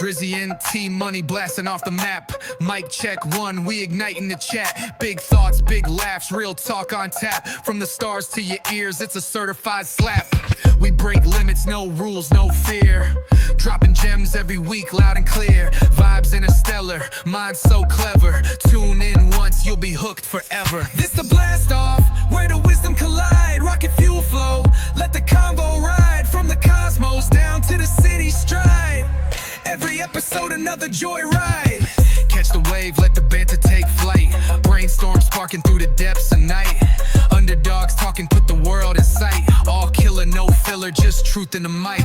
Drizzy and T-Money blasting off the map. Mic check one, we igniting the chat. Big thoughts, big laughs, real talk on tap. From the stars to your ears, it's a certified slap. We break limits, no rules, no fear. Dropping gems every week, loud and clear. Vibes interstellar, mind so clever. Tune in once, you'll be hooked forever. This the blast off, where the wisdom collide. Rocket fuel flow, let the convo ride. From the cosmos down to the city stride. Every episode another joyride. Catch the wave, let the banter take flight. Brainstorm sparking through the depths of night. Underdogs talking, put the world in sight. All killer, no filler, just truth in the mic.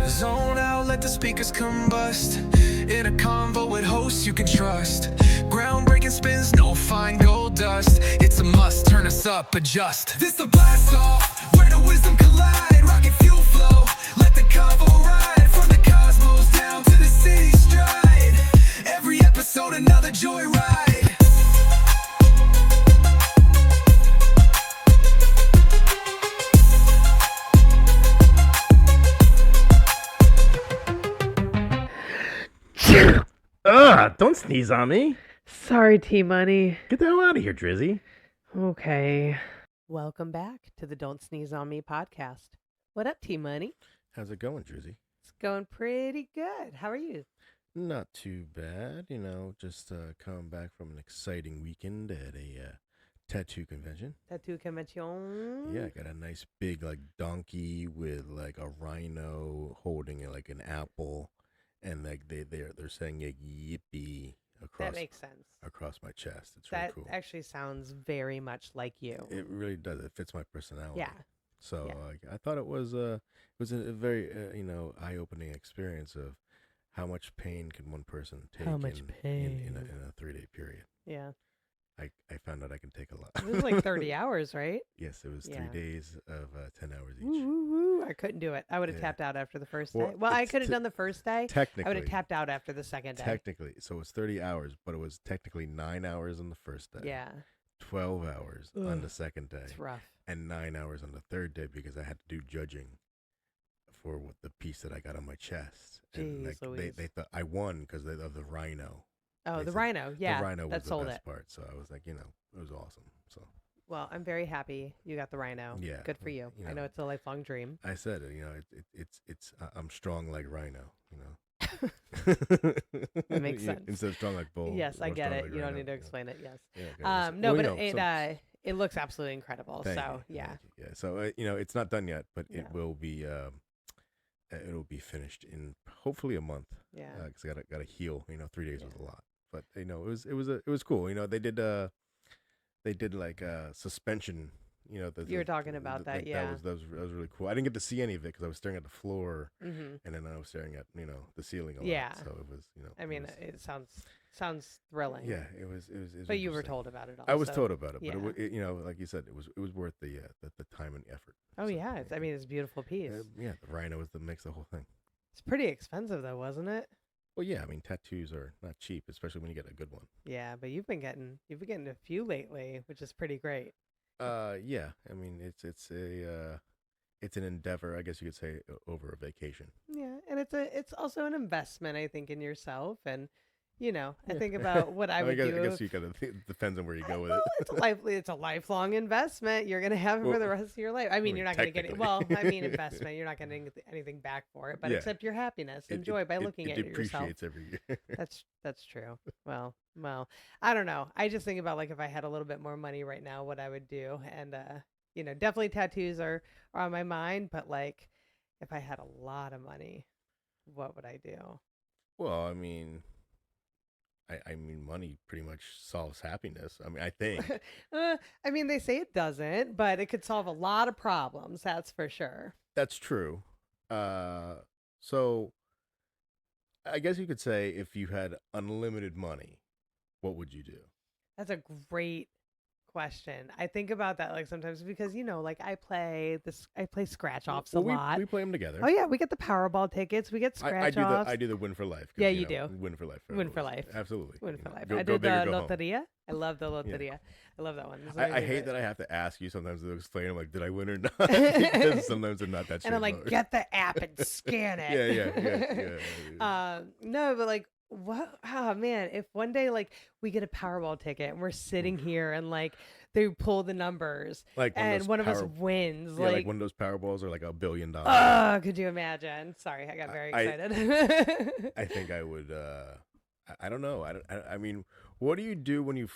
Zone out, let the speakers combust. In a convo with hosts you can trust. Groundbreaking spins, no fine gold dust. It's a must, turn us up, adjust. This the blast off, where the wisdom collide. Rocket fuel flow, let the convo ride. From the cosmos down to the city stride. Every episode another joyride. Don't sneeze on me. Sorry, T-Money. Get the hell out of here, Drizzy. Okay. Welcome back to the Don't Sneeze on Me podcast. What up, T-Money? How's it going, Drizzy? It's going pretty good. How are you? Not too bad. Just coming back from an exciting weekend at a tattoo convention. Tattoo convention? Yeah, I got a nice big donkey with a rhino holding an apple, and they're saying yippee across. That makes sense. Across my chest. It's that really cool. That actually sounds very much like you. It really does. It fits my personality. Yeah. So I thought it was a very eye-opening experience of how much pain can one person take How much pain? in a 3-day period. Yeah. I found out I can take a lot. It was like 30 hours, right? Yes, it was 3 days of 10 hours each. Woo. I couldn't do it. I would have tapped out after the first day. Well, I could have done the first day. Technically. I would have tapped out after the second day. Technically. So it was 30 hours, but it was technically 9 hours on the first day. Yeah. 12 hours on the second day. It's rough. And 9 hours on the third day because I had to do judging for the piece that I got on my chest. Jeez, and they thought I won because of the rhino. Oh, They the said rhino. Yeah. the rhino was that the sold best it. part. So I was like, it was awesome. So Well, I'm very happy you got the rhino. Yeah, Good for you. I know it's a lifelong dream. I said it's I'm strong like rhino. That makes sense. Instead of strong like bull. Yes, I or get strong it. like You don't rhino. need to explain it. Yes. Yeah, No, but it looks absolutely incredible. Thank So you, yeah. thank you. Yeah. So it's not done yet, but it No. will be. It'll be finished in hopefully a month. Yeah. Because I got to heal. 3 days was a lot, but it was cool. They did suspension. You were talking about that, yeah. That was really cool. I didn't get to see any of it because I was staring at the floor, Mm-hmm. and then I was staring at the ceiling a lot. Yeah. So it was I mean, it sounds thrilling. yeah, it was. But you were interesting. told about it also. I was told about it, Yeah. but like you said, it was worth the time and effort. Oh So, yeah. It's a beautiful piece. yeah, the rhino was makes the whole thing. It's pretty expensive though, wasn't it? Well, yeah, I mean tattoos are not cheap, especially when you get a good one. Yeah, but you've been getting a few lately, which is pretty great. Yeah, I mean it's an endeavor, I guess you could say, over a vacation. Yeah, and it's also an investment, I think, in yourself, and I think about what I would do. I guess you gotta depends on where you go with Well, it. it's a lifelong investment. You're gonna have it for the rest of your life. I mean, you're not gonna get it. technically. Well, I mean, investment. You're not gonna get anything back for it, but Yeah. except your happiness and joy by looking at it yourself. It depreciates every year. That's true. Well, I don't know. I just think about if I had a little bit more money right now, what I would do, and definitely tattoos are on my mind. But if I had a lot of money, what would I do? Well, I mean, money pretty much solves happiness. I mean, I think. I mean, they say it doesn't, but it could solve a lot of problems. That's for sure. That's true. So I guess you could say if you had unlimited money, what would you do? That's a great question. I think about that like sometimes because like I play scratch offs a Well, lot. we play them together. Oh yeah, we get the Powerball tickets. We get scratch offs. I do the win for life. Yeah, you do. Win for life. Win for life. Absolutely. Win for life. Go, I go did big the or go home. loteria. I love the loteria. Yeah. I love that one. I hate that I have to ask you sometimes to explain. I'm like, did I win or not? Because sometimes they're not that. And I'm like, get the app and scan it. Yeah. No, but like, what? Oh man, if one day like we get a Powerball ticket and we're sitting here and like they pull the numbers, Like and one of us wins, yeah, like one of those Powerballs are like $1 billion. Oh, could you imagine? Sorry, I got very excited. I think I would. I don't know. I mean, what do you do when you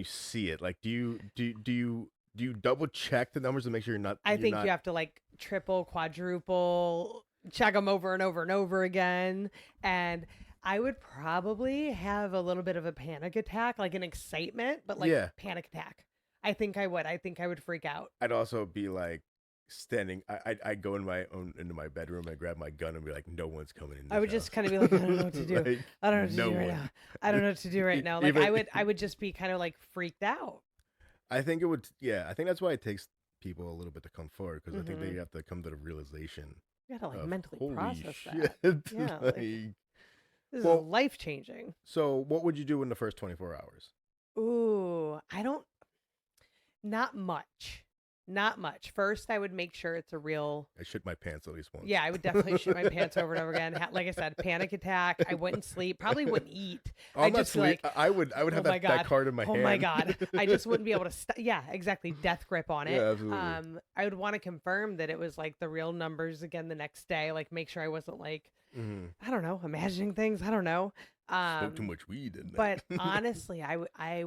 see it? Like, do you double check the numbers to make sure you're not? I think you have to like triple, quadruple, check them over and over and over again. And I would probably have a little bit of a panic attack, like an excitement, but like panic attack. I think I would freak out. I'd also be like standing. I'd go into my bedroom and grab my gun and be like, no one's coming in. I would just kind of be like, I don't know what to do. Like, I don't know what to do right now. I don't know what to do right now. Like I would just be kind of like freaked out. I think it would. Yeah, I think that's why it takes people a little bit to come forward because I think they have to come to the realization. You gotta like mentally process shit. that. Yeah, this is life changing. So, what would you do in the first 24 hours? Ooh, not much. Not much. First, I would make sure it's a real. I shit my pants at least once. Yeah, I would definitely shit my pants over and over again. Like I said, panic attack. I wouldn't sleep. Probably wouldn't eat. I'd just sleep. Like, I would have that card in my hand. Oh my god! I just wouldn't be able to. Yeah, exactly. Death grip on it. Yeah, absolutely. I would want to confirm that it was like the real numbers again the next day. Like make sure I wasn't like I don't know, imagining things. I don't know. Spoke too much weed in there. But honestly, I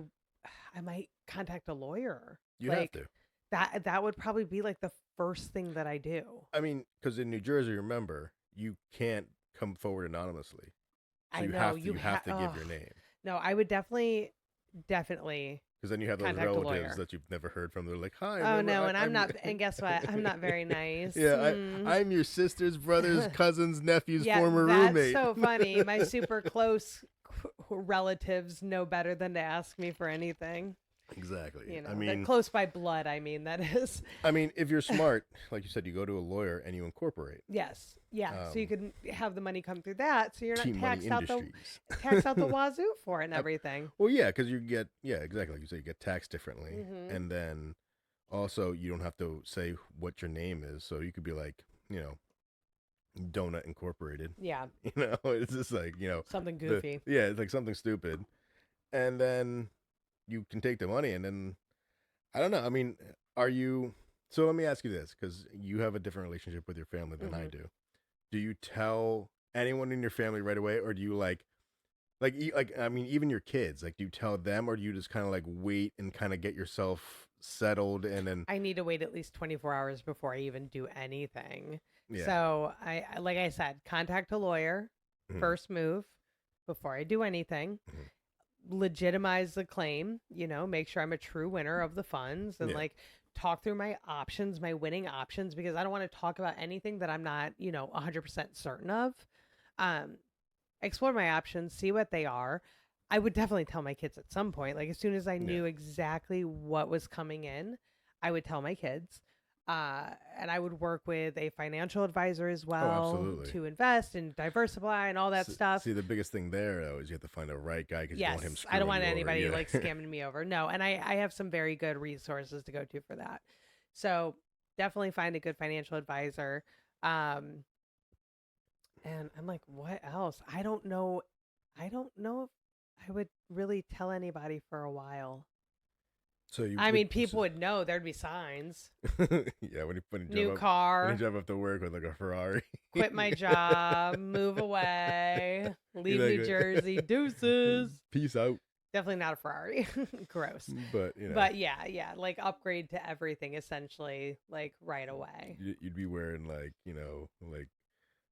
might contact a lawyer. You have to. That would probably be like the first thing that I do. I mean, because in New Jersey, remember, you can't come forward anonymously. So you have to give your name. No, I would definitely. Because then you have those relatives that you've never heard from. They're like, hi. Oh, no, and I'm not. And guess what? I'm not very nice. Yeah, I'm your sister's brother's cousin's nephew's former That's roommate. so funny. My super close relatives know better than to ask me for anything. Exactly. I mean, close by blood. I mean, that is. I mean, if you're smart, like you said, you go to a lawyer and you incorporate. Yes. Yeah. So you can have the money come through that, so you're not taxed out the wazoo for it and everything. Well, yeah, because you get exactly like you say, you get taxed differently, and then also you don't have to say what your name is, so you could be like, Donut Incorporated. Yeah. It's just like something goofy. It's like something stupid, and then. You can take the money and then I don't know. I mean, so let me ask you this, because you have a different relationship with your family than I do. Do you tell anyone in your family right away, or do you I mean, even your kids, like, do you tell them, or do you just kind of like wait and kind of get yourself settled and then I need to wait at least 24 hours before I even do anything. Yeah. So I like I said, contact a lawyer, first move before I do anything. Legitimize the claim, make sure I'm a true winner of the funds and like talk through my options, my winning options, because I don't want to talk about anything that I'm not, 100% certain of. Explore my options, see what they are. I would definitely tell my kids at some point, like as soon as I knew exactly what was coming in, I would tell my kids. And I would work with a financial advisor as well to invest and diversify and all that stuff. See, the biggest thing there, though, is you have to find the right guy because you don't want him screwing I don't want you anybody over. like scamming me over. No, and I have some very good resources to go to for that. So definitely find a good financial advisor. And I'm like, what else? I don't know if I would really tell anybody for a while. So people would know. There'd be signs. Yeah, when you new car. When you drive up to work with like a Ferrari. Quit my job. Move away. Leave New Jersey. Deuces. Peace out. Definitely not a Ferrari. Gross. But But yeah, like upgrade to everything essentially, like right away. You'd be wearing like like.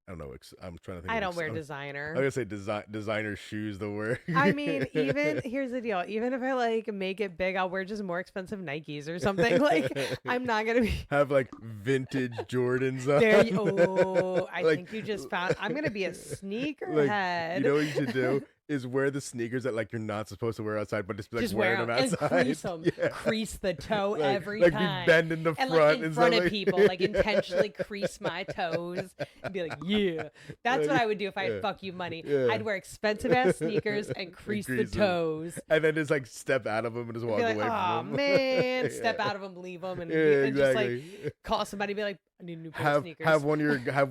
I don't know. I'm trying to think. I don't wear designer. I was gonna say designer shoes to wear. I mean, here's the deal. Even if I like make it big, I'll wear just more expensive Nikes or something. Like I'm not gonna have like vintage Jordans on. I think you just found. I'm gonna be a sneakerhead. You know what you should do? is wear the sneakers that like you're not supposed to wear outside, but just be like Just wear wearing them them and outside. crease them. Yeah. Crease the toe Like, every like time. be bending the And front like in and front stuff of like- people, like intentionally crease my toes and be like, yeah. That's what I would do if I had Yeah. fuck you money. Yeah. I'd wear expensive ass sneakers and crease the crease 'em. toes. And then just like step out of them and just walk Be like, away oh from them. man, step out of them, leave them, and, Yeah, and just like exactly. call somebody, be like, I need a new pair of have sneakers. have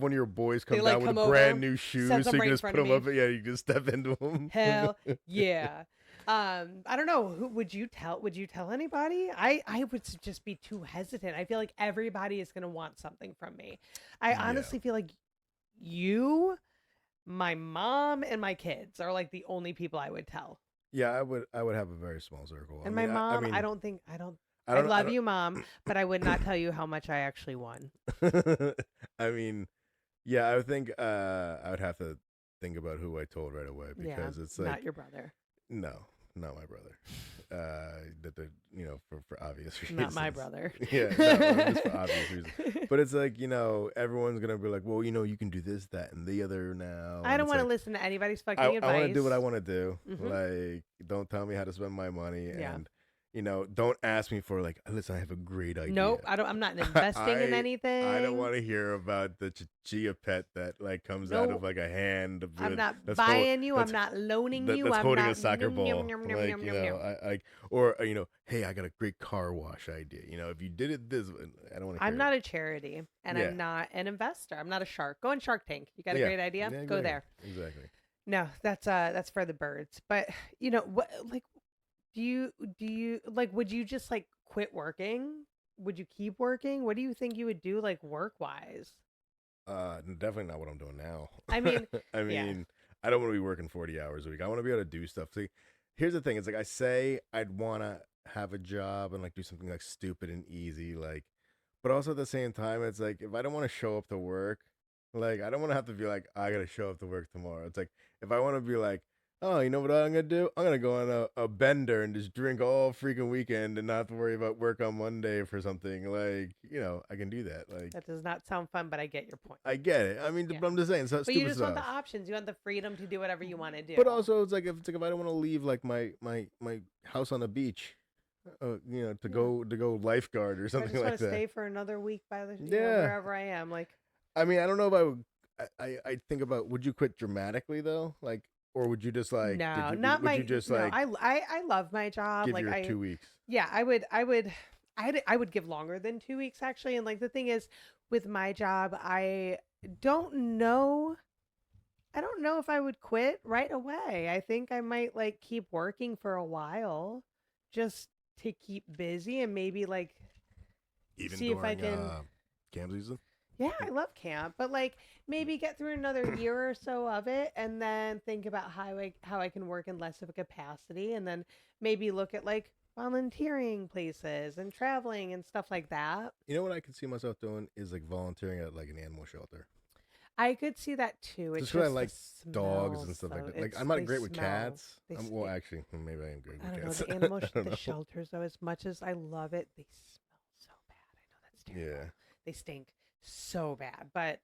one of your boys come like, down with come over, brand new shoes, set so them you right can in just front put of them me. up. Yeah, you can step into them. Hell yeah. I don't know. Who would you tell? Would you tell anybody? I would just be too hesitant. I feel like everybody is gonna want something from me. I honestly feel like you, my mom, and my kids are like the only people I would tell. Yeah, I would have a very small circle. And I my mean, mom, mean, I don't think I I love you, Mom, but I would not tell you how much I actually won. I mean, yeah, I would think I would have to think about who I told right away because it's like not your brother. no, not my brother. That the for obvious reasons. Not my brother. Yeah, no, just for obvious reasons. But it's like everyone's gonna be like, well, you can do this, that, and the other now. I And don't it's want to like, listen to anybody's fucking I advice. want to do what I want to do. Mhm. Like, don't tell me how to spend my money, Yeah. and don't ask me for like, listen, I have a great idea. Nope, I'm not investing in anything. I don't want to hear about the chia pet that like comes out of like a hand. I'm not that's buying you. I'm that's- not loaning you. that's I'm holding not a soccer Yum, ball. yum, yum, yum, Like yum, yum, yum. or hey, I got a great car wash idea. If you did it this, I don't want to. I'm not a charity, and Yeah. I'm not an investor. I'm not a shark. Go on Shark Tank. You got a Yeah. great idea? Yeah, Go exactly. there. Exactly. No, that's for the birds. But what? Like, do you like? Would you just like quit working? Would you keep working? What do you think you would do, like work wise? Definitely not what I'm doing now. I mean, I mean, I don't want to be working 40 hours a week. I want to be able to do stuff. See, here's the thing. It's like I say I'd want to have a job and like do something like stupid and easy, like, but also at the same time, it's like if I don't want to show up to work, like I don't want to have to be like I gotta show up to work tomorrow. It's like if I want to be like, oh, you know what I'm gonna do? I'm gonna go on a bender and just drink all freaking weekend and not have to worry about work on Monday for something. Like, I can do that. Like, that does not sound fun, but I get your point. I get it. I mean, Yeah. but I'm just saying, so But stupid you just want the stuff. options. You want the freedom to do whatever you want to do. But also, it's like if I don't want to leave like my house on the beach, to go lifeguard or I something just want like to that. stay for another week by the Yeah. wherever I am. Like, I mean, I don't know if I would. I think about would you quit dramatically though, like, or would you just like no, would not my. you just no, like I love my job. give Like your I 2 weeks? Yeah, I would give longer than 2 weeks actually. And like the thing is, with my job, I don't know if I would quit right away. I think I might like keep working for a while just to keep busy and maybe like Even see if I during can. camp season. Yeah, I love camp, but like maybe get through another year or so of it and then think about how I can work in less of a capacity and then maybe look at like volunteering places and traveling and stuff like that. You know what I could see myself doing is like volunteering at like an animal shelter. I could see that too. It's Just 'cause I the like dogs and smells, stuff like though. that. Like It's- I'm not they great with smell. cats. They Well, stink. actually, maybe I am great I with don't know, cats. the animal I don't the know. shelters though, as much as I love it, they smell so bad. I know that's terrible. Yeah. They stink so bad, but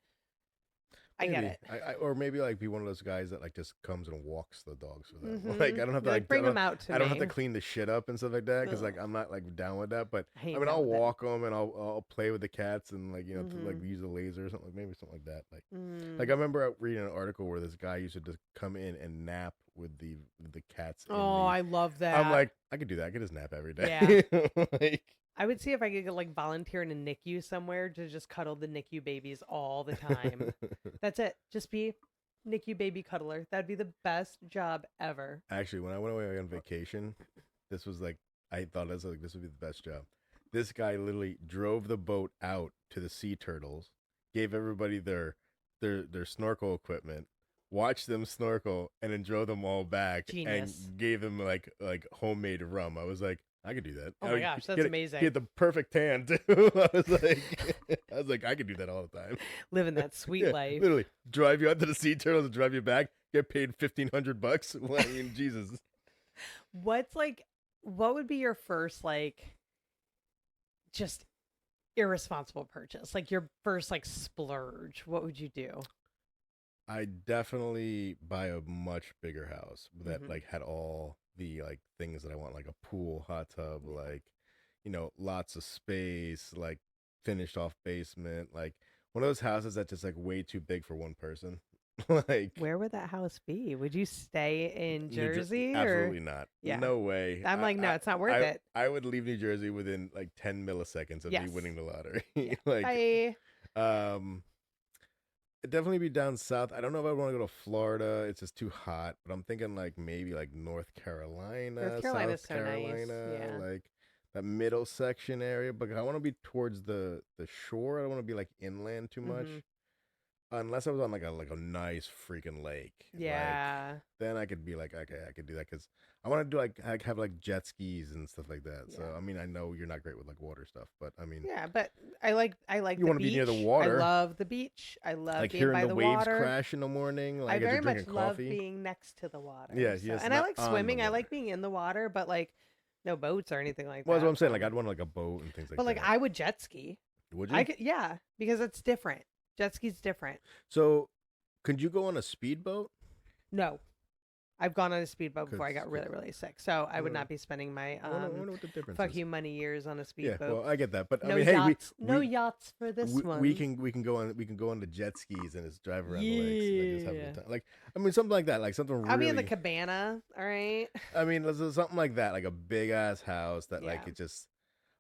I get Maybe. it. Or maybe like be one of those guys that like just comes and walks the dogs for them. Mhm. Like I don't have to You're like bring I them don't, out to I don't have me. to clean the shit up and stuff like that because like Ugh. I'm not like down with that. But I ain't I mean down I'll with it. walk them and I'll play with the cats and like to like Mhm. use a laser or something like maybe something like that. Like Mm. I remember reading an article where this guy used to just come in and nap with the cats. in Oh, the, I love that. I'm like I could do that. I could just nap every day. Like I would see if I could like volunteer in a NICU somewhere to just cuddle the NICU babies all the time. That's it. Just be NICU baby cuddler. That'd be the best job ever. Actually, when I went away on vacation, this was like I thought this would be the best job. This guy literally drove the boat out to the sea turtles, gave everybody their snorkel equipment, watched them snorkel, and then drove them all back Genius. and gave them like homemade rum. I was like, I could do that. Oh I my mean, gosh, that's he had- amazing. He had the perfect tan too. I was like, I could do that all the time. Living that sweet Yeah, life. literally drive you out to the sea turtles and drive you back. Get paid $1,500. Well, I mean, Jesus. What would be your first like just irresponsible purchase? Like your first like splurge. What would you do? I definitely buy a much bigger house that Hmm. like had all the like things that I want, like a pool, hot tub, Yeah. like lots of space, like finished off basement, like one of those houses that's just like way too big for one person. Like Where would that house be? Would you stay in Jersey or? Absolutely not. Yeah. No way. I'm like, no, it's not worth it. I would leave New Jersey within like 10 milliseconds of me Yes. winning the lottery. Yeah. Like, Bye. um, it'd definitely be down south. I don't know if I want to go to Florida. It's just too hot. But I'm thinking like maybe like North North Carolina, Carolina's South so nice. Carolina, Yeah. like that middle section area. But I want to be towards the shore. I don't want to be like inland too much. Hmm. Unless I was on like a nice freaking lake, like Yeah. then I could be like, okay, I could do that because I want to do like have like jet skis and stuff like that. So Yeah. I mean, I know you're not great with like water stuff, but I mean, Yeah, but I like you the want to be near the beach. I water, love the beach. I love like being hearing by the the waves water. crash in the morning, I like as you're very much drinking love coffee. being next to the water. Yeah, So, yes, and I not like on the swimming. I like water. being in the water, but like no boats or anything like Well, that's what I'm that. saying. Like I'd want like a boat and things like But like that. I would jet ski. Would I you? could, yeah, because it's different. Jet ski's different. So could you go on a speedboat? No, I've gone on a speedboat before I got Cause really, really sick. So I would uh, not be spending my I wonder what the difference fuck is. you money years on a Yeah, speedboat. well, I get that, but I No mean, hey, yachts. No we yachts for this one. we can go on the jet skis and just drive around the lakes and like, just have a Yeah. good time. Like I mean something like that, like something I'll be in the really. cabana. All right. I mean, something like that, like a big ass house that like Yeah. it just.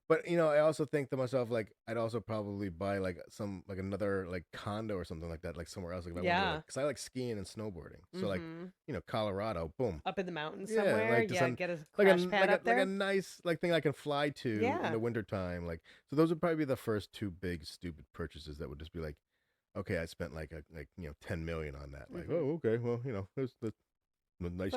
But I also think to myself like I'd also probably buy like some like another like condo or something like that, like somewhere else. Like if I want to, Yeah. like, because I like skiing and snowboarding. So like Hmm. Colorado, boom. Up in the mountains Yeah, somewhere. like just Yeah. on Get a like a crash pad up like a there. nice like thing I can fly to in Yeah. the wintertime. Like so those would probably be the first two big stupid purchases that would just be like, okay, I spent like 10 million on that. Like, Hmm. oh, okay, well, there's the Budget. We nice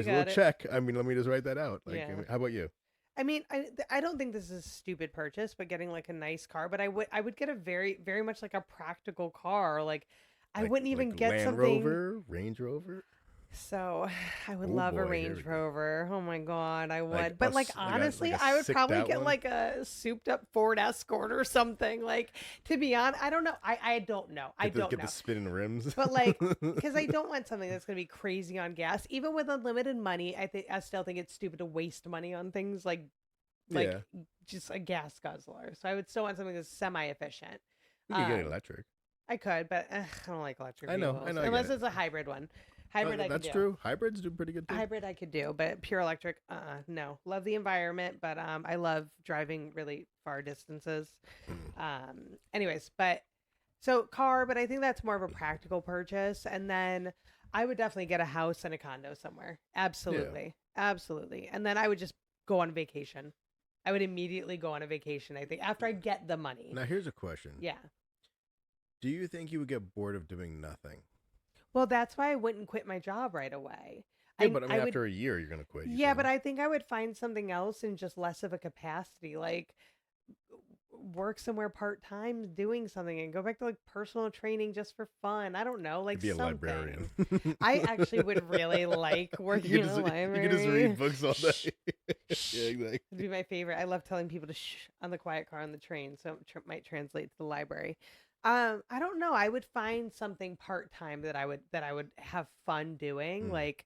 little got it. check. I mean, let me just write that out. Like, Yeah. how about you? I mean, I don't think this is a stupid purchase, but getting like a nice car. But I would get a very very much like a practical car. Like I wouldn't even Like get Land something. Rover, Range Rover. So I would Oh love a boy, here we Range go. Rover. Oh my god, I Like would. But like honestly, like a I would sicked probably out get one. like a souped up Ford Escort or something. Like to be honest, I don't know. I don't know. I don't Get know. the spinning rims. But like, because I don't want something that's gonna be crazy on gas. Even with unlimited money, I still think it's stupid to waste money on things like Yeah, just a gas guzzler. So I would still want something that's semi efficient. we could get Um, electric. I could, but I don't like electric I vehicles know, I get unless it. it's a hybrid one. Hybrid I could That's do. true. Hybrids do pretty good too. Hybrid I could do, but pure electric, no. Love the environment, but I love driving really far distances. Anyways, but so car, but I think that's more of a practical purchase, and then I would definitely get a house and a condo somewhere. Absolutely, absolutely, and then I would just go on vacation. I would immediately go on a vacation. I think after I get the money. Now here's a question. Yeah. Do you think you would get bored of doing nothing? Well, that's why I wouldn't quit my job right away. Yeah, but I mean, would. after a year, you're gonna quit. You Yeah, said. but I think I would find something else in just less of a capacity, like work somewhere part time doing something and go back to like personal training just for fun. I don't know, like Be a something. librarian. I actually would really like working You in a library. can just read books all Shh. day. Yeah, exactly. It'd be my favorite. I love telling people to shh on the quiet car on the train, so it might translate to the library. I don't know. I would find something part time that I would have fun doing, Mm. like,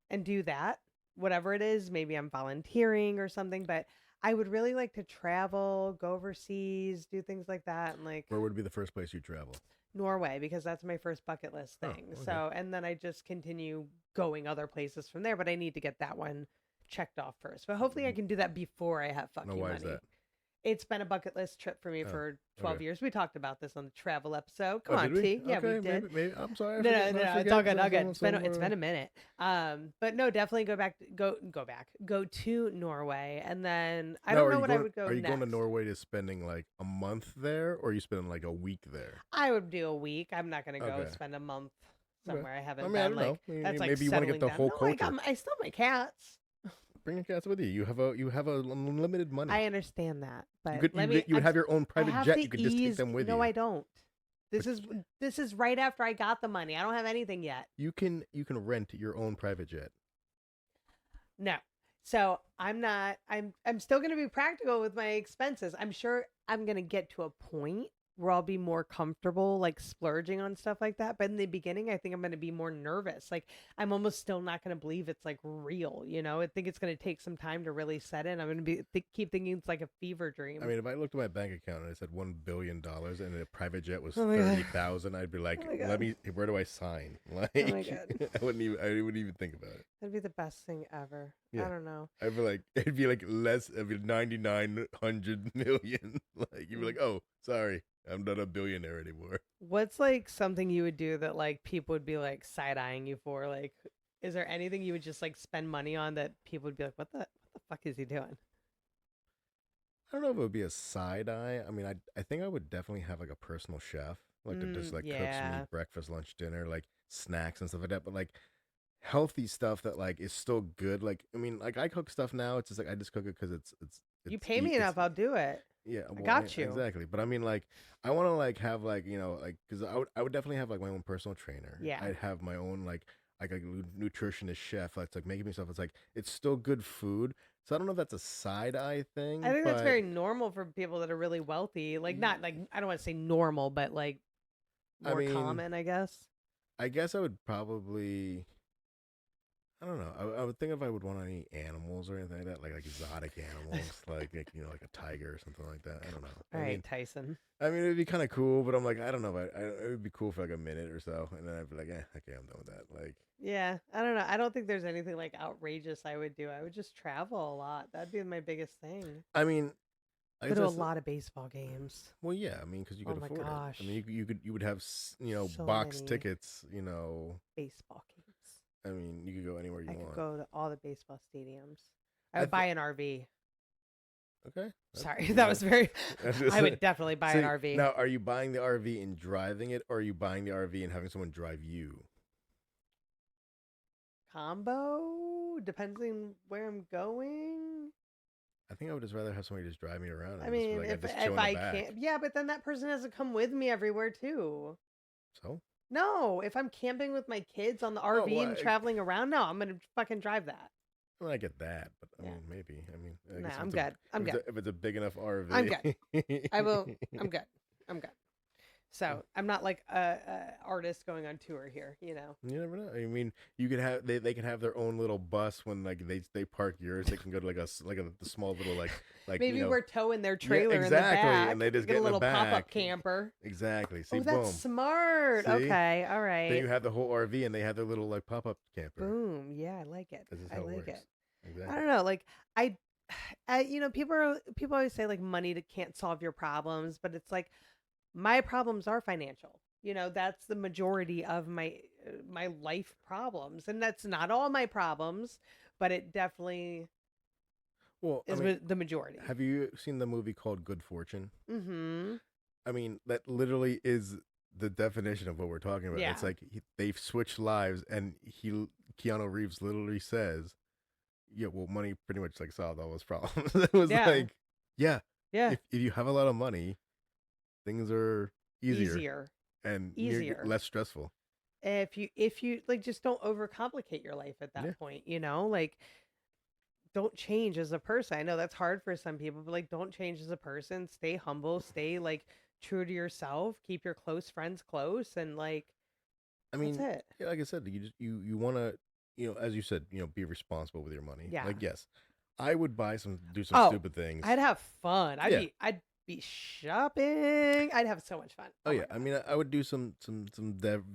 and do that, whatever it is. Maybe I'm volunteering or something, but I would really like to travel, go overseas, do things like that, and like Where would be the first place you travel? Norway because that's my first bucket list Oh, thing. okay. So, and then I just continue going other places from there, but I need to get that one checked off first. But hopefully I can do that before I have fuck Now, you why money. is that? It's been a bucket list trip for me Oh, for 12 okay. years. We talked about this on the travel episode. Come Oh, on, did we? T. Yeah, Okay, we did. maybe I'm sorry. I No, no, forget- no, I no. It's forget all good, all some- good. some- It's been a minute. But no, definitely go to Norway, and then I Now, don't are know you what I would go Are you going to next. Norway to spending like a month there, or are you spending like a week there? I would do a week. I'm not gonna go Okay. spend a month Okay. somewhere I haven't I mean, I been. don't know. Like Maybe- that's like maybe you wanna get settling the down. whole No, like, culture. I still have my cats. Bring your cats with you. You have unlimited money. I understand that, but you could let you, me. you would I'm have your own I private have jet. to You could just take ease. them with No, you. I don't. This But is right after I got the money. I don't have anything yet. you can rent your own private jet. No. So I'm not. I'm still going to be practical with my expenses. I'm sure I'm going to get to a point where I'll be more comfortable like splurging on stuff like that. But in the beginning, I think I'm going to be more nervous. Like I'm almost still not going to believe it's like real, you know? I think it's going to take some time to really set in. I'm going to keep thinking it's like a fever dream. I mean, if I looked at my bank account and it said $1 billion and a private jet was Oh my God. 30,000, I'd be like, Oh my God. let me. Where do I sign? Like, Oh my God. I wouldn't even think about it. That'd be the best thing ever. Yeah. I don't know. I'd be like, it'd be like less. It'd be 9900 million. Like you'd be like, oh, sorry, I'm not a billionaire anymore. What's like something you would do that like people would be like side eyeing you for? Like, is there anything you would just like spend money on that people would be like, what the fuck is he doing? I don't know if it would be a side eye. I mean, I think I would definitely have like a personal chef, like that just like cooks me Yeah. breakfast, lunch, dinner, like snacks and stuff like that. But like healthy stuff that like is still good. Like I mean, like I cook stuff now. It's just like I just cook it because You it's pay me it's enough, I'll do it. yeah. I Well, got yeah, you. exactly. But I mean, like I want to like have like like because I would definitely have like my own personal trainer. Yeah. I'd have my own like a nutritionist chef that's like making me stuff. It's like it's still good food. So I don't know if that's a side eye thing, I think that's but very normal for people that are really wealthy. Like, not like, I don't want to say normal, but like I more mean, common, I guess. I guess I would probably. I don't know. I would think if I would want any animals or anything like that, like exotic animals, like like a tiger or something like that. I don't know. All I right, mean, Tyson. it'd be kind of cool, but I'm like, I don't know. It would be cool for like a minute or so, and then I'd be like, okay, I'm done with that. Like, Yeah, I don't know. I don't think there's anything like outrageous I would do. I would just travel a lot. That'd be my biggest thing. I mean, I Go guess to a that's lot of baseball games. well, yeah. I mean, because you Oh could my afford it. gosh. I mean, you would have So box many tickets. baseball games. I mean, you could go anywhere you I could want. go to all the baseball stadiums. I I would thi- buy an RV. Okay. Sorry, that was very. I would definitely buy an See, RV. Now, are you buying the RV and driving it, or are you buying the RV and having someone drive you? Combo depending where I'm going. I think I would just rather have somebody just drive me around. I And just be mean, like, I if just chill in the I back. can't, yeah, but then that person has to come with me everywhere too. So, No, if I'm camping with my kids on the oh, RV well, and traveling around, no, I'm gonna fucking drive that. I mean, I get that, but I Yeah. mean, maybe. I mean, I Nah, guess if I'm it's a- good. I'm if it's good. a- if it's a big enough RV, I'm good. I will. I'm good. I'm good. So I'm not like a artist going on tour here, you know. You never know. I mean, you could have they can have their own little bus when like they park yours. They can go to like a small little like Maybe we're towing their trailer exactly, in the back. and they just get get a in the little pop-up back. camper. Exactly. See, Oh, that's boom. smart. See? Okay, all Then you right. have the whole RV, and they have their little like pop up camper. Boom. Yeah, I like it. This is I how it like works. it. I Exactly. don't know. Like I, people always say like can't solve your problems, but it's like my problems are financial. You know, that's the majority of my life problems, and that's not all my problems, but it definitely Well, I is mean, the majority. have you seen the movie called Good Fortune? Mm-hmm. I mean, that literally is the definition of what we're talking about. Yeah. It's like they've switched lives, and Keanu Reeves literally says, "Yeah, well, money pretty much like solved all those problems." It was Yeah. like, yeah, Yeah. if you have a lot of money, things are easier and Easier. less stressful. If you like, just don't overcomplicate your life at that Yeah. point, you know, like don't change as a person. I know that's hard for some people, but like don't change as a person. Stay humble, stay like true to yourself, keep your close friends close, and like I mean, that's it. yeah, like I said, you want to, as you said, be responsible with your money. Yeah. Like, yes, I would do some Oh, stupid things. I'd have fun. Yeah. I'd be shopping. I'd have so much fun. Oh my yeah, I God. mean, I would do some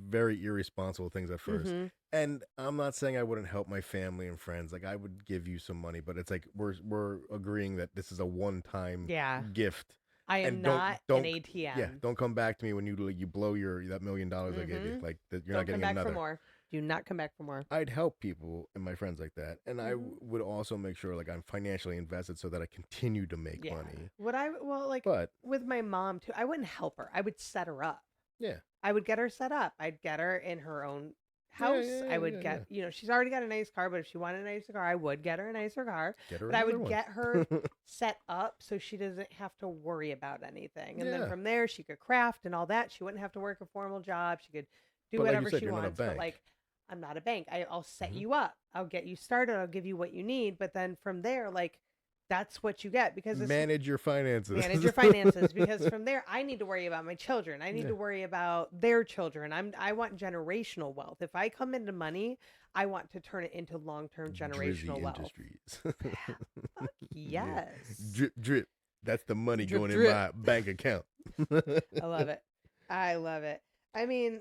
very irresponsible things at first, Mhm. and I'm not saying I wouldn't help my family and friends. Like, I would give you some money, but it's like we're agreeing that this is a one-time Yeah. gift. I am And don't- not don't- an ATM. Yeah, don't come back to me when you blow that $1 million I gave you. Mhm. Like that, you're Don't not getting come back another. for more. Do not come back for more. I'd help people and my friends like that, and I Mhm. would also make sure like I'm financially invested so that I continue to make Yeah. money. Like But with my mom too, I wouldn't help her. I would set her up. yeah, I would get her set up. I'd get her in her own house. I would yeah, get, she's already got a nice car, but if she wanted a nicer car, I would get her a nicer car. get her. But I another would one. get her set up so she doesn't have to worry about anything. And then Yeah. from there, she could craft and all that. She wouldn't have to work a formal job. She could do But like you whatever said, she you're not a wants. But bank. like, I'm not a bank. I'll set Mhm. you up. I'll get you started. I'll give you what you need. But then from there, like, that's what you get, because it's Manage your finances. manage your finances, because from there I need to worry about my children. I need Yeah. to worry about their children. I want generational wealth. If I come into money, I want to turn it into long-term generational Drizzy wealth. Industries. Fuck yes. Drip, drip. That's the money Drip, going drip. in my bank account. I love it. I love it. I mean,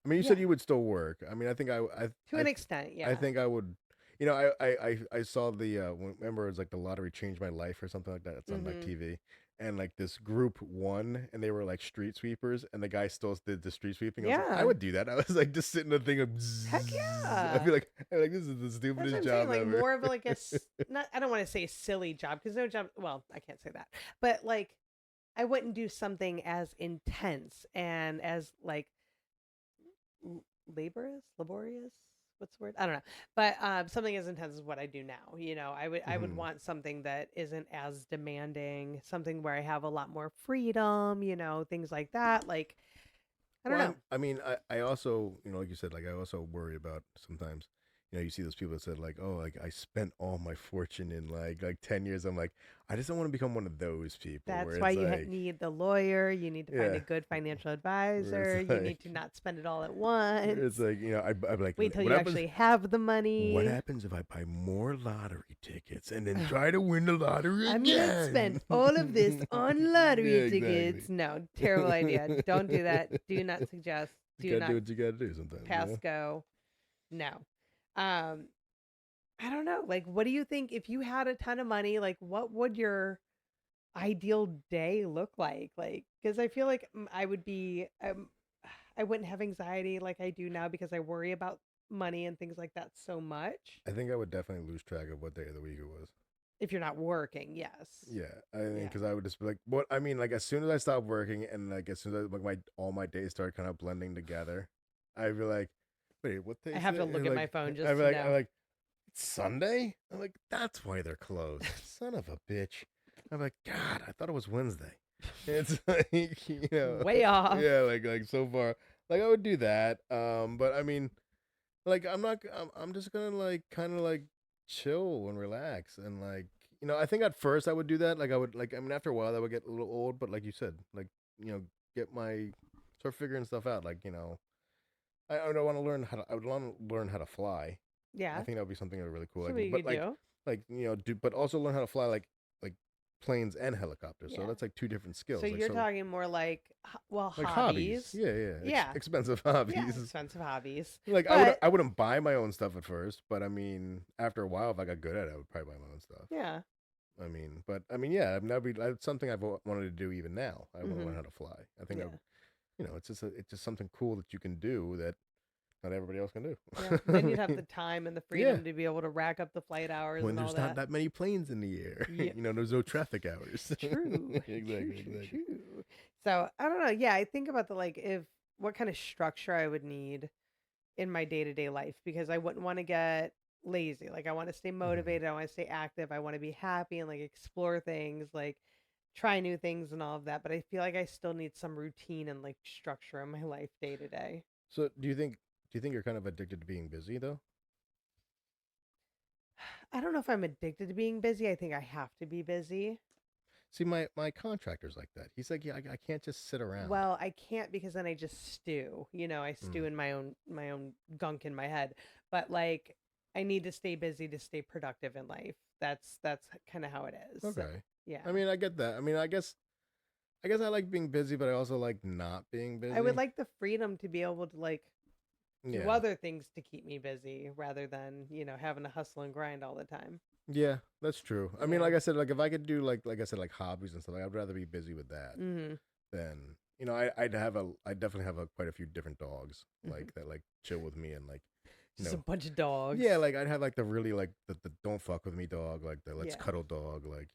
I mean, you yeah, said you would still work. I mean, I think to I, an extent, yeah. I think I would. You know, I saw the remember it was like the lottery changed my life or something like that. It's on like Mhm. TV, and like this group won, and they were like street sweepers, and the guy still did the street sweeping. I was like, I Yeah. would do that. I was like just sitting there thinking, Heck I'd yeah. be like, this is the That's what stupidest I'm job saying. Like ever. more of like not, I don't want to say a silly job, because no job, well, I can't say that. But like I wouldn't do something as intense and as like laborious. What's the word? I don't know. But something as intense as what I do now. I would Mhm. want something that isn't as demanding, something where I have a lot more freedom, things like that. Like, I don't Well, know. I mean, I also, like you said, like I also worry about sometimes, you see those people that said like, oh, like I spent all my fortune in like 10 years. I'm like, I just don't want to become one of those people where That's why it's you like, need the lawyer. You need to find yeah, a good financial where advisor. it's You need like, to not spend it all at it's once. like, I'd be like, Wait till what you happens? actually have the What money. happens if I buy more lottery tickets and then try to win the lottery I'm gonna spend again? all of this on lottery Yeah, tickets. exactly. No, terrible idea. Don't do that. Do not suggest. You Do gotta do not what you gotta do sometimes, pass go. No. Um, I don't know. Like, what do you think if you had a ton of money? Like, what would your ideal day look like? Like, because I feel like I would be, I wouldn't have anxiety like I do now, because I worry about money and things like that so much. I think I would definitely lose track of what day of the week it was. If you're not working, yes. Yeah, I mean, Yeah. because I would just be like, what? I mean, like as soon as I stopped working and like as soon as like all my days started kind of blending together, I'd be like, wait, what day I is have it? to look And at like, my phone just I'd be to like, I'm know. like, it's Sunday. I'm like, that's why they're closed. Son of a bitch. I'm like, God, I thought it was Wednesday. It's like, Way off. yeah, like so far, like I would do that. But I mean, like I'm not, I'm just gonna like kind of like chill and relax and like I think at first I would do that. Like I would like I mean after a while that would get a little old, but like you said, like get my start figuring stuff out. Like I would want to learn how to I would want to learn how to fly. I Yeah. think that would be something really cool. Like, Something you but could do. like do but also learn how to fly like planes and helicopters. So Yeah. that's like two different skills. So Like you're talking more like, well, like hobbies. Yeah, yeah. Yeah. Expensive Yeah, hobbies. expensive hobbies. Like But I wouldn't buy my own stuff at first, but I mean, after a while, if I got good at it, I would probably buy my own stuff. yeah. I mean, yeah, I mean, that's something I've wanted to do even now. I want to learn how to fly. I think Yeah. it's just something cool that you can do that not everybody else can do. Yeah. Then you'd have the time and the Yeah, freedom to be able to rack up the flight hours when and all there's not that. that many planes in the air, Yeah. there's no traffic hours. True. Exactly, True, exactly. true. So I don't know. Yeah, I think about the like if what kind of structure I would need in my day-to-day life, because I wouldn't want to get lazy. Like I want to stay Mhm. motivated, I want to stay active, I want to be happy and like explore things, like try new things and all of that. But I feel like I still need some routine and like structure in my life day to day. So, do you think you're kind of addicted to being busy though? I don't know if I'm addicted to being busy. I think I have to be busy. See, my contractor's like that. He's like, yeah, I can't just sit around. Well, I can't, because then I just stew. I stew Mm. in my own gunk in my head. But like I need to stay busy to stay productive in life. That's kind of how it is. So, Okay. yeah. I mean, I get that. I mean, I guess I like being busy, but I also like not being I would busy. like the freedom to be able to like do Yeah. other things to keep me busy, rather than, having to hustle and grind all the time. Yeah, that's true. I mean, Yeah. like I said, like if I could do like I said, like hobbies and stuff, like, I'd rather be busy with that Mhm. than I'd definitely have quite a few different dogs Mhm. like that like chill with me and like you Just a know bunch of dogs. yeah, like I'd have like the really like the don't fuck with me dog, like the let's Yeah. cuddle dog, like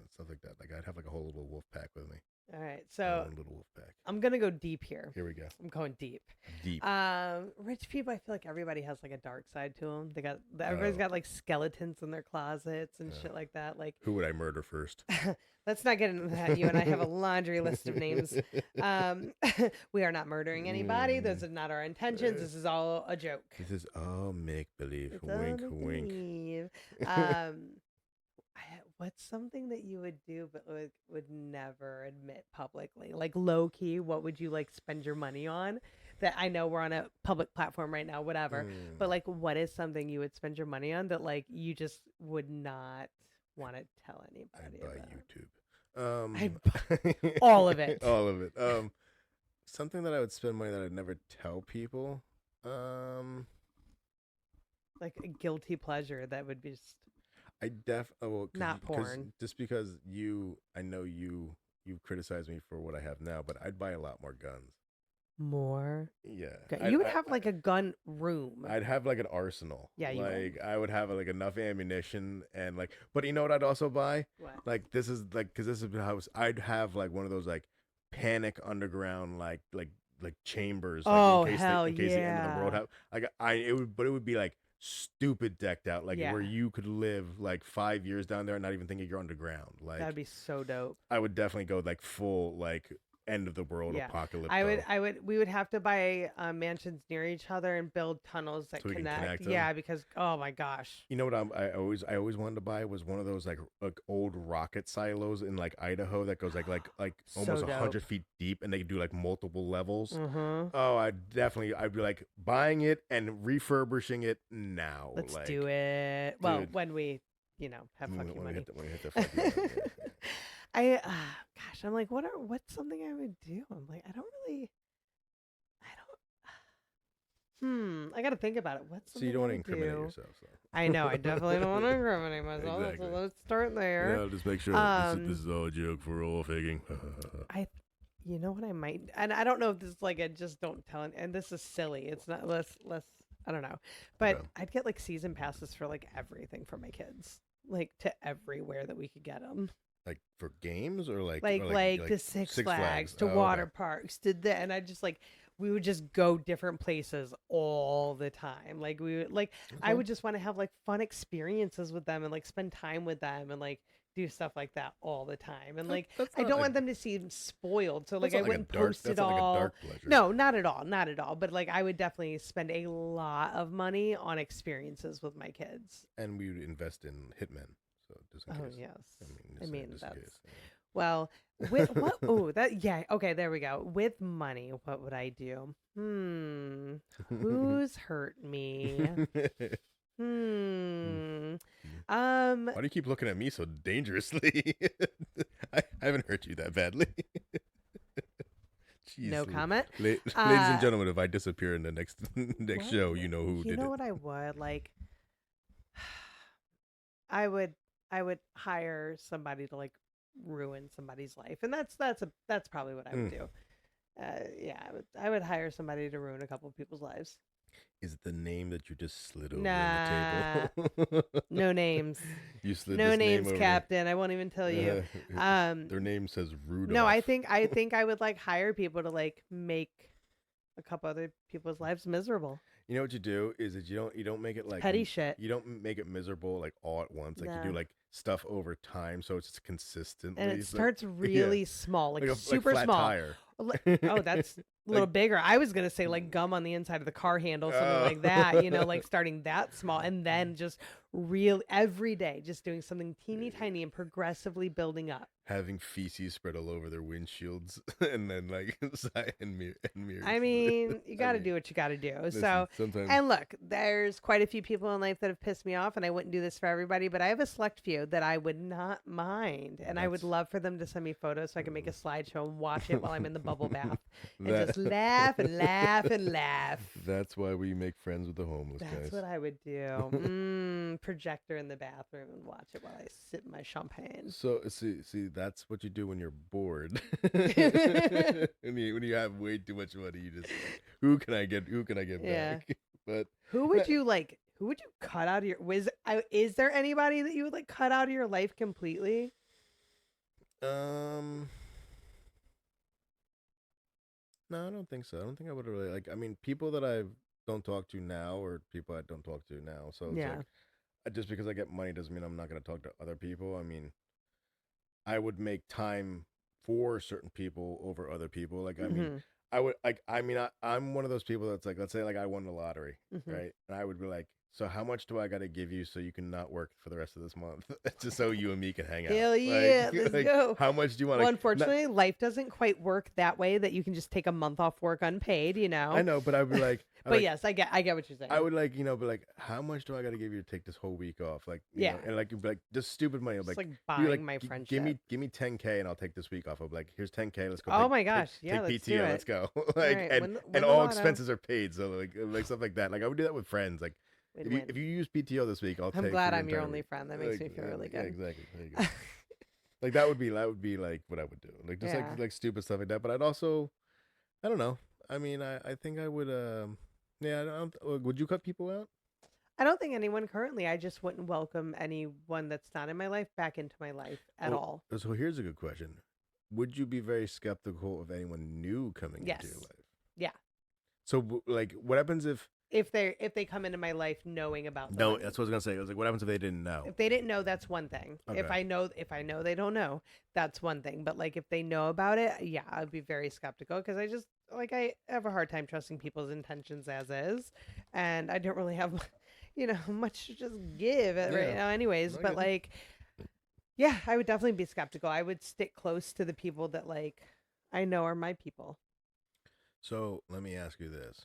stuff like that. Like I'd have like a whole little wolf pack with me, All right. my So own little wolf pack. I'm gonna go deep here. Here we go, I'm going deep. deep. Rich people, I feel like everybody has like a dark side to them. Everybody's Oh, got like skeletons in their closets and uh, shit like that. Like, who would I murder first? let's not get into that. You and I have a laundry list of names. Um, we are not murdering anybody. Those are not our intentions. This is all a joke. This is all make believe. It's all Wink, make wink. believe. Um, what's something that you would do but would never admit publicly? Like low key, what would you like spend your money on? That I know we're on a public platform right now, whatever. But like what is something you would spend your money on that like you just would not want to tell I'd anybody buy about? YouTube. I'd buy all of it. All of it. Something that I would spend money that I'd never tell people. Like a guilty pleasure that would be just Well, not porn. just because I know you criticize me for what I have now, but I'd buy a lot more guns. More. Yeah, You would have like a gun room. I'd have like an arsenal. Yeah, you would. like I would have like enough ammunition and like. But you know what? I'd also buy What? like this is like because this is how I'd have like one of those like panic underground like chambers. Like, Oh, in case hell in case the end of the world yeah. have like it would be like stupid decked out like Yeah. where you could live like 5 years down there and not even thinking you're underground. Like That'd be so dope. I would definitely go like full like end of the world Yeah. apocalypse. We would have to buy mansions near each other and build tunnels that So we can connect. connect them. Yeah, because oh my gosh. You know what I always wanted to buy was one of those like old rocket silos in like Idaho that goes like So almost dope. 100 feet deep and they do like multiple levels. Mm-hmm. Oh, I'd be like buying it and refurbishing it now. Let's like, do it. Well, dude, when we, have when fucking we money. hit the fucking money, yeah. Gosh, I'm like, what's something I would do? I'm like, I don't. I got to think about it. What's So something you don't I want to would incriminate do? yourself. So. I know, I definitely don't want to incriminate myself. Exactly. So let's start there. Yeah, just make sure this is all a joke for all faking. You know what I might, and I don't know if this is like a just don't tell, and this is silly. It's not less. I don't know, but Okay. I'd get like season passes for like everything for my kids, like to everywhere that we could get them. Like for games or like To Six Flags, to Oh, water okay. parks, to that, and I just like we would just go different places all the time. Like we would like I Okay. would just want to have like fun experiences with them and like spend time with them and like do stuff like that all the time. And like That's I not don't like- want them to seem spoiled, so that's like I not wouldn't a dark, post that's it not like a all. dark pleasure. No, not at all, not at all. But like I would definitely spend a lot of money on experiences with my kids. And we would invest in hitmen. So just in Oh case. yes, I mean, just in that's case. well, with what? Oh, that yeah. Okay, there we go. With money, what would I do? Who's hurt me? Why do you keep looking at me so dangerously? I haven't hurt you that badly. Jeez, No comment. Ladies and gentlemen, if I disappear in the next What show, you know who you did know it. what I would like? I would hire somebody to like ruin somebody's life, and that's probably what I would do. Yeah, I would hire somebody to ruin a couple of people's lives. Is it the name that you just slid over Nah. on the table? No names. You slid No this name names, over. Captain. I won't even tell you. Their name says Rudolph. No, I think I would like hire people to like make a couple other people's lives miserable. You know what you do is that you don't make it like Petty shit. You don't make it miserable like all at once. Like you No. do like stuff over time, so it's just consistently. And it It's starts really small, like like a super flat small. tire. Oh, that's a little Like- bigger. I was gonna say like gum on the inside of the car handle, something like that. You know, like starting that small, and then just real every day, just doing something teeny tiny and progressively building up. Having feces spread all over their windshields, and then like side and mirrors. I mean, you got to mean, do what you got to do. listen, So, sometimes and look, there's quite a few people in life that have pissed me off, and I wouldn't do this for everybody, but I have a select few that I would not mind, and I would That's- love for them to send me photos so I can make a slideshow and watch it while I'm in the bubble bath and that- just laugh and laugh and laugh. That's why we make friends with the homeless That's guys. what I would do. Projector in the bathroom and watch it while I sip my champagne. So see, that's what you do when you're bored. when you have way too much money, you just who can I get Yeah. back? But Who would you like? Who would you cut out of your? Is there anybody that you would like cut out of your life completely? no, I don't think so. I don't think I would really like. I mean, people that I don't talk to now, or people I don't talk to now. So it's Yeah. like, just because I get money doesn't mean I'm not going to talk to other people. I mean, I would make time for certain people over other people. Like, I mean, I would like. I mean, I'm one of those people that's like, let's say, like, I won the lottery, Mhm. right? And I would be like, So how much do I got to give you so you can not work for the rest of this month, just so you and me can hang out? Hell yeah, let's go. How much do you want? Well, unfortunately, life doesn't quite work that way. That you can just take a month off work unpaid. You know. I know, but I'd be like, But yes, I get what you're saying. I would like, be like, how much do I got to give you to take this whole week off? Like, you know, and like, you'd be like, just stupid money. Just like buying my friendship. Give me 10K and I'll take this week off. I'm like, here's 10K. Let's go. Oh my gosh, yeah, take let's PTO. do it. Let's go. Like, right, and all expenses are paid. So like stuff like that. Like I would do that with friends. Like if you use PTO this week, I'm glad I'm your only friend. That makes me feel really good. Yeah, exactly. There you go. Like that would be like what I would do. Like just like stupid stuff like that. But I'd also, I don't know. I mean, I think I would. Yeah, I don't. Would you cut people out? I don't think anyone currently. I just wouldn't welcome anyone that's not in my life back into my life at all. So here's a good question: would you be very skeptical of anyone new coming into your life? Yeah. So like, what happens if they come into my life knowing about them? No, that's what I was gonna say. I was like, what happens if they didn't know? If they didn't know, that's one thing. Okay. If I know they don't know, that's one thing. But like if they know about it, yeah, I'd be very skeptical because I have a hard time trusting people's intentions as is, and I don't really have, much to just give right now, anyways. But like, yeah, I would definitely be skeptical. I would stick close to the people that like I know are my people. So let me ask you this: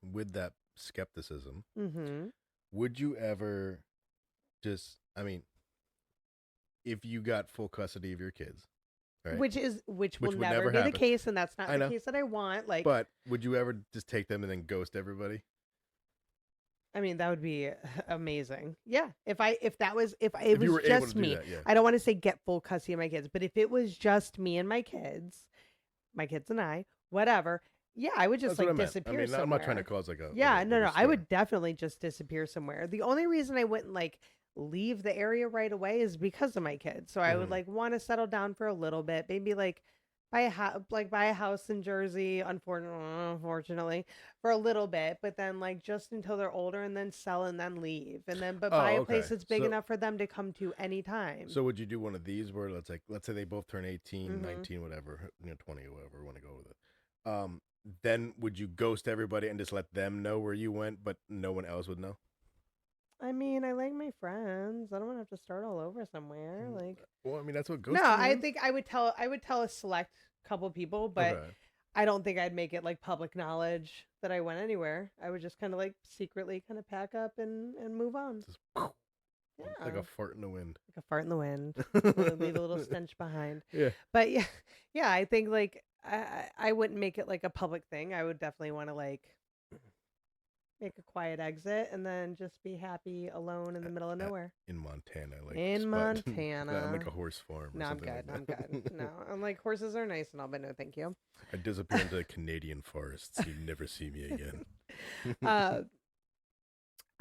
with that skepticism, Mm-hmm. would you ever if you got full custody of your kids, right? Which will would never be happen. the case, and that's not I the know. case that I want. Like, But would you ever just take them and then ghost everybody? I mean, that would be amazing. Yeah, if it was you were able just to do me, that, yeah. I don't want to say get full custody of my kids, but if it was just me and my kids and I, whatever. Yeah, I would just That's what I meant. disappear I mean, somewhere. I'm not trying to cause like a no. I stir. would definitely just disappear somewhere. The only reason I wouldn't like leave the area right away is because of my kids. So I would like want to settle down for a little bit, maybe like buy a house in Jersey, unfortunately, for a little bit, but then like just until they're older and then sell and then leave. And then buy a place that's big enough for them to come to anytime. So would you do one of these where let's say they both turn 18, 19, whatever, 20 or whatever, want to go with it. Then would you ghost everybody and just let them know where you went, but no one else would know? I mean, I like my friends. I don't want to have to start all over somewhere. Like, well, I mean, that's what ghosting no, I is. think I would tell a select couple people, but I don't think I'd make it like public knowledge that I went anywhere. I would just kind of like secretly kind of pack up and move on. Just Yeah. like a fart in the wind. Like a fart in the wind. Leave a little stench behind. Yeah. But yeah, I think like I wouldn't make it like a public thing. I would definitely want to like make a quiet exit and then just be happy alone in the middle of nowhere. In Montana, like in Montana. Not like a horse farm. No, I'm good. I'm good. No, I'm like horses are nice and all, but no, thank you. I disappear into the Canadian forests. You never see me again. I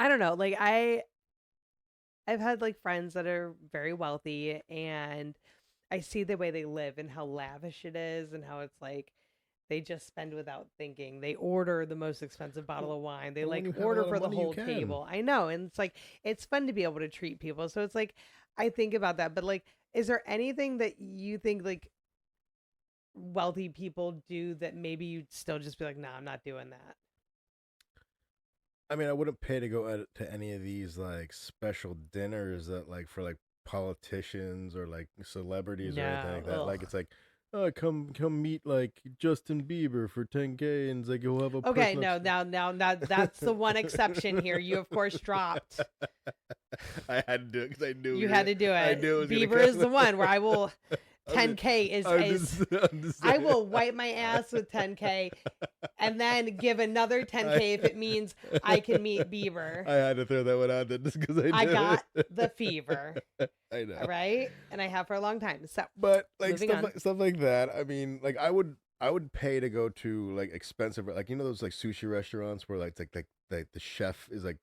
don't know. Like I've had like friends that are very wealthy, and I see the way they live and how lavish it is, and how it's like they just spend without thinking. They order the most expensive bottle of wine. They like order for the whole table. I know. And it's like, it's fun to be able to treat people. So it's like, I think about that. But like, is there anything that you think like wealthy people do that maybe you'd still just be like, nah, I'm not doing that? I mean, I wouldn't pay to go out to any of these like special dinners that like for like politicians or like celebrities or anything like that. Like it's like, oh, come meet like Justin Bieber for 10K, and it's like you'll have a okay. No, now that's the one exception here. You of course dropped. I had to do it because I knew you had to do it. I knew it was Bieber is the one where I will. 10K is I will wipe my ass with 10K and then give another 10K if it means I can meet Bieber. I had to throw that one out there just because I got the fever. I know. Right? And I have for a long time. So, but like stuff like that. I mean, like I would pay to go to like expensive, like those like sushi restaurants where like the chef is like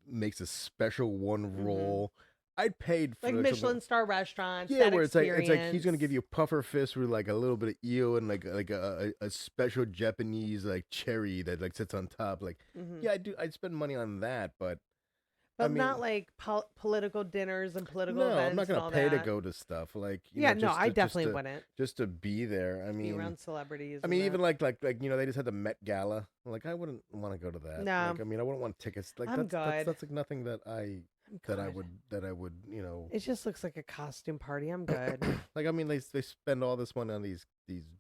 makes a special one roll. I'd paid for like Michelin star restaurants. Yeah, where it's like he's gonna give you puffer fish with like a little bit of eel and like a special Japanese like cherry that like sits on top. Like, yeah, I'd spend money on that, but I But not mean, like political dinners and political no, I'm not events and gonna all pay to that. go to stuff like Yeah, no, just I to definitely wouldn't just to be there. be around celebrities I and mean, even that. like they just had the Met Gala. Like, I wouldn't want to go to that. No, Like, I mean, I wouldn't want tickets. Like, I'm good. that's like nothing that I'm good. I would It just looks like a costume party. I'm good. like. I mean, they spend all this money on these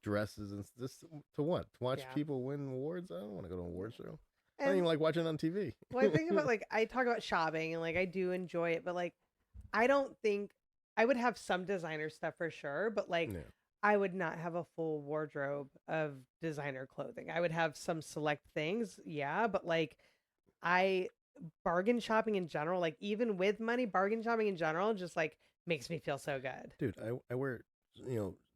dresses and this to what? To watch Yeah. people win awards? I don't want to go to an award show. I don't And even like watching it on TV. well, I think about like I talk about shopping and like I do enjoy it, but like I don't think I would have some designer stuff for sure, but like Yeah. I would not have a full wardrobe of designer clothing. I would have some select things, yeah, but like I bargain shopping in general, like even with money, bargain shopping in general just like makes me feel so good. Dude, I wear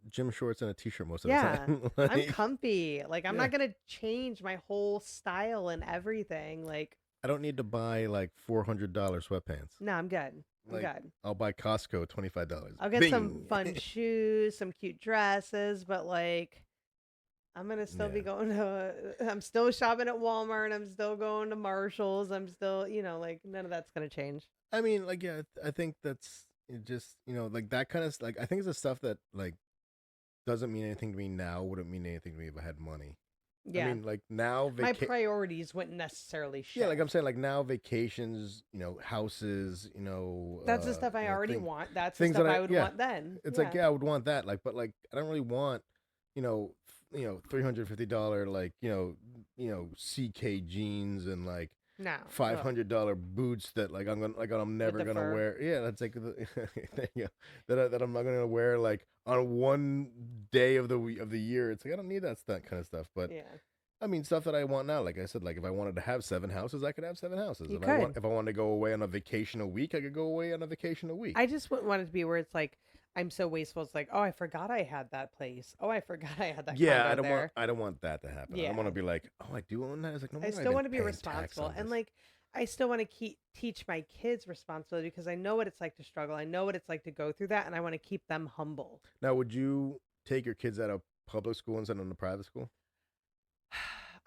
gym shorts and a t-shirt most of the Yeah. time. I'm Like, comfy. Like I'm yeah. not going to change my whole style and everything. Like I don't need to buy like $400 sweatpants. no, I'm good. I'm Like, good. I'll buy Costco $25. I'll get some Bing. fun shoes, some cute dresses, but like I'm gonna still be Yeah. going to. I'm still shopping at Walmart. I'm still going to Marshalls. I'm still, like none of that's gonna change. I mean, like, yeah, I think that's just, like that kind of like I think it's the stuff that like doesn't mean anything to me now wouldn't mean anything to me if I had money. I Yeah, mean, like now my priorities wouldn't necessarily shift. yeah, like I'm saying, like now vacations, houses, That's the stuff I already thing, want. That's the things stuff that I would yeah, want then. it's Yeah. like yeah, I would want that, like, but like I don't really want, $350 like CK jeans and like No. Ugh. $500 boots that like I'm never the gonna fur. wear. Yeah, that's like yeah, that I'm not gonna wear like on one day of the year. It's like I don't need that kind of stuff. But Yeah. I mean, stuff that I want now. Like I said, like if I wanted to have 7 houses, I could have 7 houses. You If I wanted to go away on a vacation a week, I could go away on a vacation a week. I just wouldn't want it to be where it's like I'm so wasteful. It's like, oh, I forgot I had that place. Oh, I forgot I had that Yeah, condo there. I don't want that to happen. I Yeah. don't want to be like, oh, I do own that. It's like no I wonder I've still been want to be paying tax responsible on and this. like I still want to teach my kids responsibility because I know what it's like to struggle. I know what it's like to go through that and I want to keep them humble. Now, would you take your kids out of public school and send them to private school?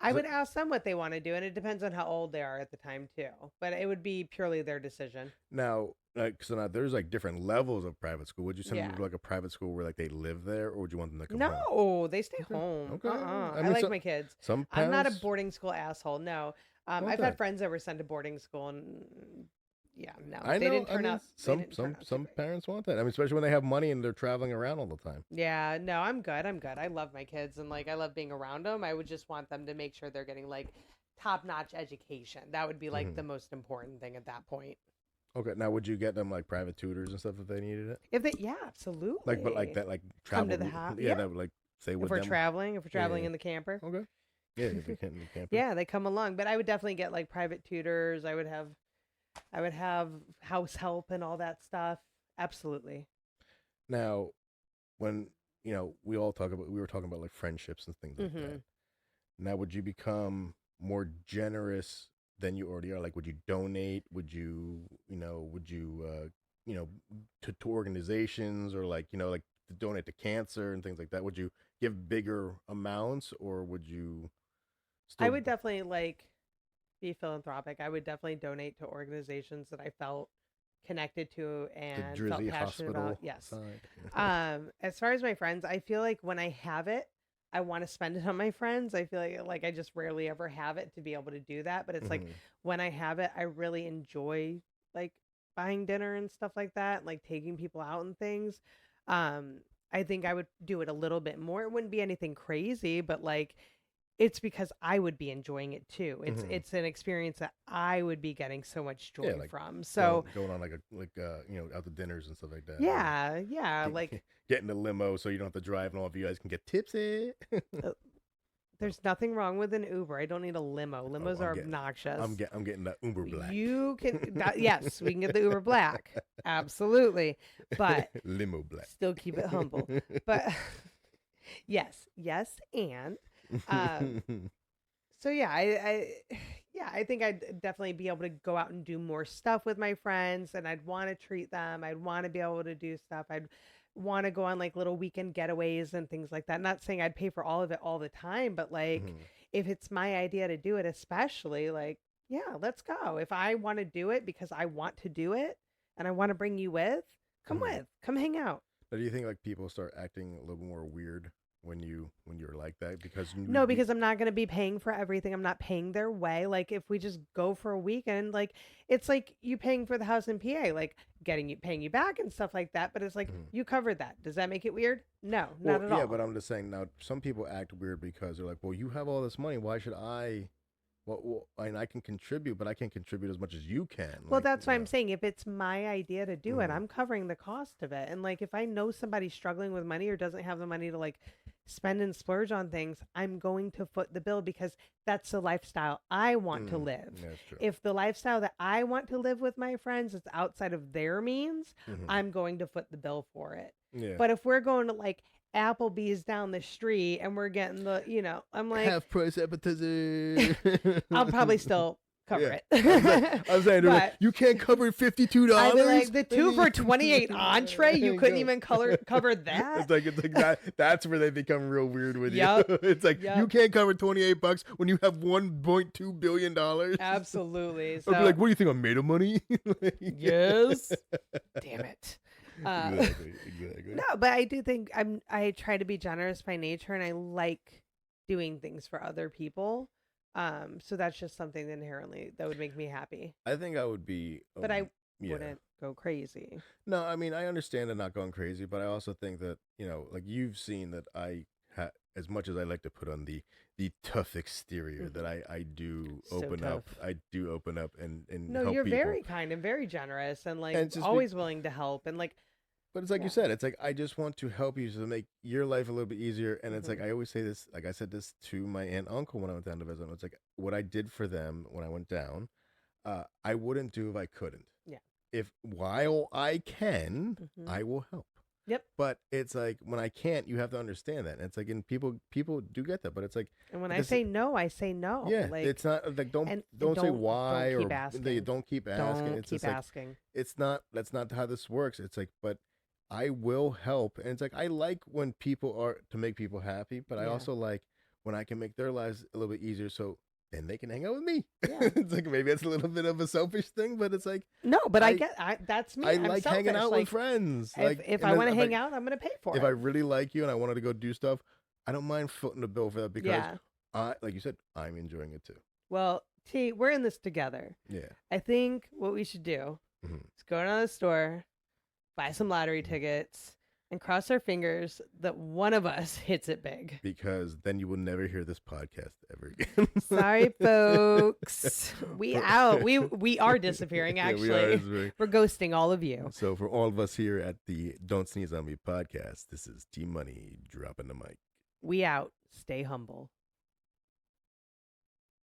I Is would it- ask them what they want to do and it depends on how old they are at the time too. But it would be purely their decision. Now, like, so now there's like different levels of private school. Would you send them Yeah. to like a private school where like they live there, or would you want them to come home? No, they stay Okay. home. Okay. I mean, like my kids. some I'm not a parents boarding school asshole. No. want I've that. had friends that were sent to boarding school and yeah, no. I They know. didn't I turn mean, out they some didn't turn out too some great. parents want that. I mean, especially when they have money and they're traveling around all the time. Yeah, no, I'm good. I'm good. I love my kids and like I love being around them. I would just want them to make sure they're getting like top-notch education. That would be like Mhm. the most important thing at that point. Okay. Now, would you get them like private tutors and stuff if they needed it? If they yeah, absolutely. Like, but like that, like Come travel. to the house. Yeah, Yeah. that would like stay If with we're them. traveling, Yeah. in the camper. Okay. Yeah, if they can't in the camper. Yeah, they come along. But I would definitely get like private tutors. I would have house help and all that stuff. Absolutely. Now, when we were talking about like friendships and things like that. Mhm. Now, would you become more generous than you already are? Like, would you donate? Would you, to organizations or like to donate to cancer and things like that? Would you give bigger amounts or would you I still would definitely like be philanthropic. I would definitely donate to organizations that I felt connected to the and felt Drizzy passionate hospital about. Yes. side? As far as my friends, I feel like when I have it, I want to spend it on my friends. I feel like I just rarely ever have it to be able to do that. But it's like Mhm. when I have it, I really enjoy like buying dinner and stuff like that, like taking people out and things. I think I would do it a little bit more. It wouldn't be anything crazy, but like it's because I would be enjoying it too. Mhm. It's an experience that I would be getting so much Yeah, joy like from. So going on out to dinners and stuff like that. yeah, like Get in the limo so you don't have to drive and all of you guys can get tipsy. uh, there's nothing wrong with an Uber. I don't need a limo. Limos I'm are getting- obnoxious. I'm getting the Uber Black. You can yes, we can get the Uber Black. Absolutely. But Limo Black. still keep it humble. But yes, and so yeah, I think I'd definitely be able to go out and do more stuff with my friends and I'd want to treat them. I'd want to be able to do stuff. I'd want to go on like little weekend getaways and things like that. Not saying I'd pay for all of it all the time, but like Mhm. if it's my idea to do it, especially like Yeah, let's go. If I want to do it because I want to do it and I want to bring you with, come Mhm. with, come hang out. Now, do you think like people start acting a little more weird when you're like that because No, because I'm not going to be paying for everything. I'm not paying their way. Like if we just go for a weekend, like it's like you paying for the house in PA, like paying you back and stuff like that. But it's like Mhm. you covered that. Does that make it weird? No, Well, not at yeah, all. but I'm just saying now some people act weird because they're like, well, you have all this money, why should I? Well, I mean, I can contribute, but I can't contribute as much as you can. Well, Like, that's why I'm saying if it's my idea to do it, mhm. I'm covering the cost of it. And like if I know somebody's struggling with money or doesn't have the money to like spend and splurge on things, I'm going to foot the bill because that's the lifestyle I want to live. That's true. If the lifestyle that I want to live with my friends is outside of their means, Mhm. I'm going to foot the bill for it. Yeah. But if we're going to like Applebee's down the street and we're getting I'm like, Half price appetizer. I'll probably still cover Yeah. it. I was saying, But you can't cover $52. I'd be like, the 2 for 28 entree, you couldn't even cover that? It's like that. That's where they become real weird with Yep. you. It's like Yep. you can't cover $28 when you have $1.2 billion. Absolutely. I'd So, be like, what do you think? I'm made of money? Like, yes. Damn it. Exactly. No, but I do think I try to be generous by nature and I like doing things for other people. So that's just something that inherently that would make me happy. I think I would be. But I yeah. wouldn't go crazy. No, I mean I understand it not going crazy, but I also think that like you've seen that as much as I like to put on the tough exterior, that I do So open up. tough. I do open up and No, help you're people. very kind and very generous and like And it's just always willing to help and like But it's like Yeah. you said, it's like I just want to help you to make your life a little bit easier. And it's like Mhm. I always say this, like I said this to my aunt and uncle when I went down to visit them. It's like what I did for them when I went down, I wouldn't do if I couldn't. Yeah. If while I can, Mhm. I will help. Yep. But it's like when I can't, you have to understand that. And it's like, and people do get that, but it's like, And when but I this- say no, I say no. yeah, Like it's not like and don't say why don't keep or asking. they don't keep asking. Don't It's keep just like asking. it's not that's not how this works. It's like, but I will help, and it's like I like when people are to make people happy, but I Yeah. also like when I can make their lives a little bit easier, so then they can hang out with me. Yeah. It's like maybe it's a little bit of a selfish thing, but it's like No, but I- that's me. I I'm like hanging selfish. out Like, with friends. if and I then want to if hang out, I'm gonna pay for if it. I really like you and I wanted to go do stuff, I don't mind footing the bill for that because Yeah. like you said, I'm enjoying it too. Well, T, we're in this together. Yeah. I think what we should do Mhm. is go down to the store, buy some lottery tickets, and cross our fingers that one of us hits it big. Because then you will never hear this podcast ever again. Sorry, folks. We For- out. We are disappearing. Yeah, Actually, we are disappearing. we're ghosting all of you. So for all of us here at the Don't Sneeze on Me podcast, this is T Money dropping the mic. We out. Stay humble.